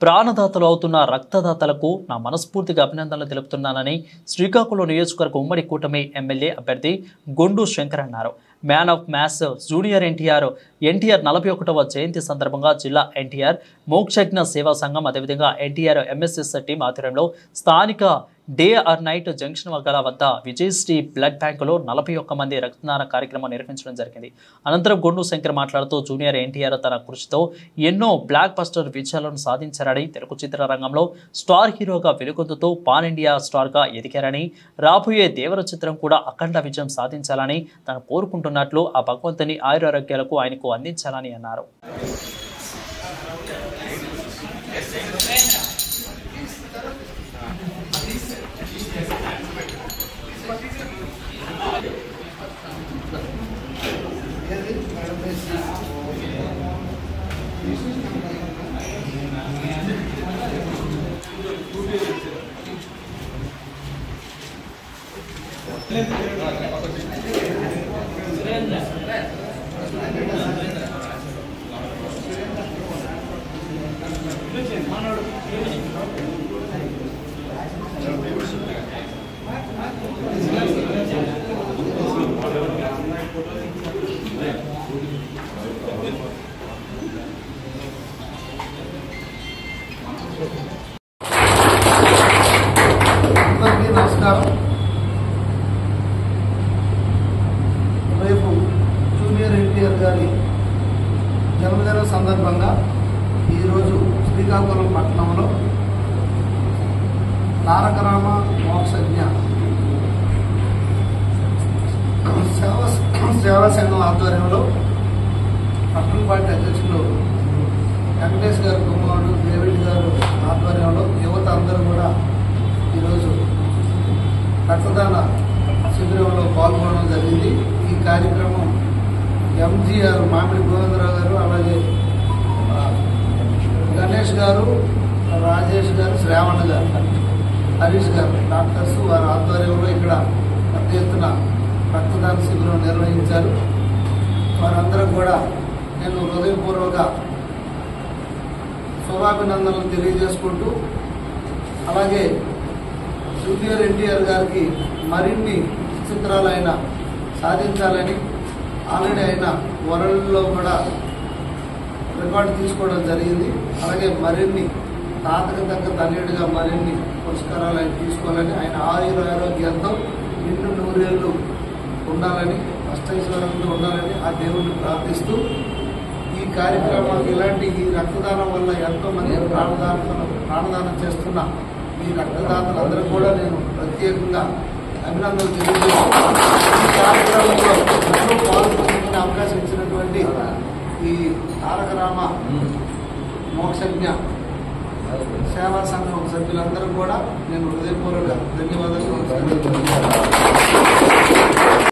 ప్రాణదాతలు అవుతున్న రక్తదాతలకు నా మనస్ఫూర్తిగా అభినందనలు తెలుపుతున్నానని శ్రీకాకుళం నియోజకవర్గ ఉమ్మడి కూటమి ఎమ్మెల్యే అభ్యర్థి గొండు శంకర్ అన్నారు. Man of masses junior NTR 41వ జయంతి సందర్భంగా జిల్లా ఎన్టీఆర్ మోక్షజ్ఞ సేవా సంఘం అదేవిధంగా ఎన్టీఆర్ ఎంఎస్ఎస్ టీం ఆధ్వర్యంలో స్థానిక డే ఆర్ నైట్ జంక్షన్ వద్ద విజయశ్రీ బ్లడ్ బ్యాంకులో 41 మంది రక్తదాన కార్యక్రమం నిర్వహించడం జరిగింది. అనంతరం గొండు శంకర్ మాట్లాడుతూ జూనియర్ ఎన్టీఆర్ తన కృషితో ఎన్నో బ్లాక్ బస్టర్ విజయాలను సాధించారని, తెలుగు చిత్రరంగంలో స్టార్ హీరోగా వెలుగొందుతూ పాన్ ఇండియా స్టార్గా ఎదిగారని, రాబోయే దేవర చిత్రం కూడా అఖండ విజయం సాధించాలని తాను కోరుకుంటున్నట్లు ఆ భగవంతుని ఆయురారోగ్యాలకు ఆయనకు అందించాలని అన్నారు. నమస్కారం. రేపు జూనియర్ ఎన్టీఆర్ గారి జన్మదిన సందర్భంగా ఈరోజు శ్రీకాకుళం పట్టణంలో తారకరామ మోక్షజ్ఞ సేవా సంఘం ఆధ్వర్యంలో పట్టణ పార్టీ అధ్యక్షులు వెంకటేష్ గారు కుమారుడు డేవిడ్ గారు ఆధ్వర్యంలో యువత అందరూ కూడా ఈరోజు రక్తదాన శిబిరంలో పాల్గొనడం జరిగింది. ఈ కార్యక్రమం ఎంజీఆర్ మామిడి గోవిందరావు గారు, అలాగే గణేష్ గారు, రాజేష్ గారు, శ్రావణ్ గారు, హరీష్ గారు డాక్టర్స్ వారి ఆధ్వర్యంలో ఇక్కడ పెద్ద ఎత్తున రక్తదాన శిబిరం నిర్వహించారు. వారందరూ కూడా నేను హృదయపూర్వక శుభాభినందనలు తెలియజేసుకుంటూ, అలాగే జూనియర్ ఎన్టీఆర్ గారికి మరిన్ని చిత్రాలు ఆయన సాధించాలని, ఆల్రెడీ ఆయన వరల్డ్లో కూడా రికార్డు తీసుకోవడం జరిగింది. అలాగే మరిన్ని తాతకు తగ్గ తనయుడిగా మరిన్ని పురస్కారాలు ఆయన తీసుకోవాలని, ఆయన ఆరోగ్యంతో నిండు 100 ఏళ్ళు ఉండాలని, అష్టైశ్వర్యంతో ఉండాలని ఆ దేవుడిని ప్రార్థిస్తూ, ఈ కార్యక్రమాలు ఇలాంటి ఈ రక్తదానం వల్ల ఎంతోమంది ప్రాణదానం చేస్తున్న ఈ రక్తదాతలందరూ కూడా నేను ప్రత్యేకంగా అభినందనలు తెలియజేస్తున్నాను. ఈ కార్యక్రమంలో ఎంతో పాల్గొనే అవకాశం ఇచ్చినటువంటి ఈ తారకరామ మోక్షజ్ఞ సేవా సంఘం సభ్యులందరూ కూడా నేను హృదయపూర్వక ధన్యవాదాలు.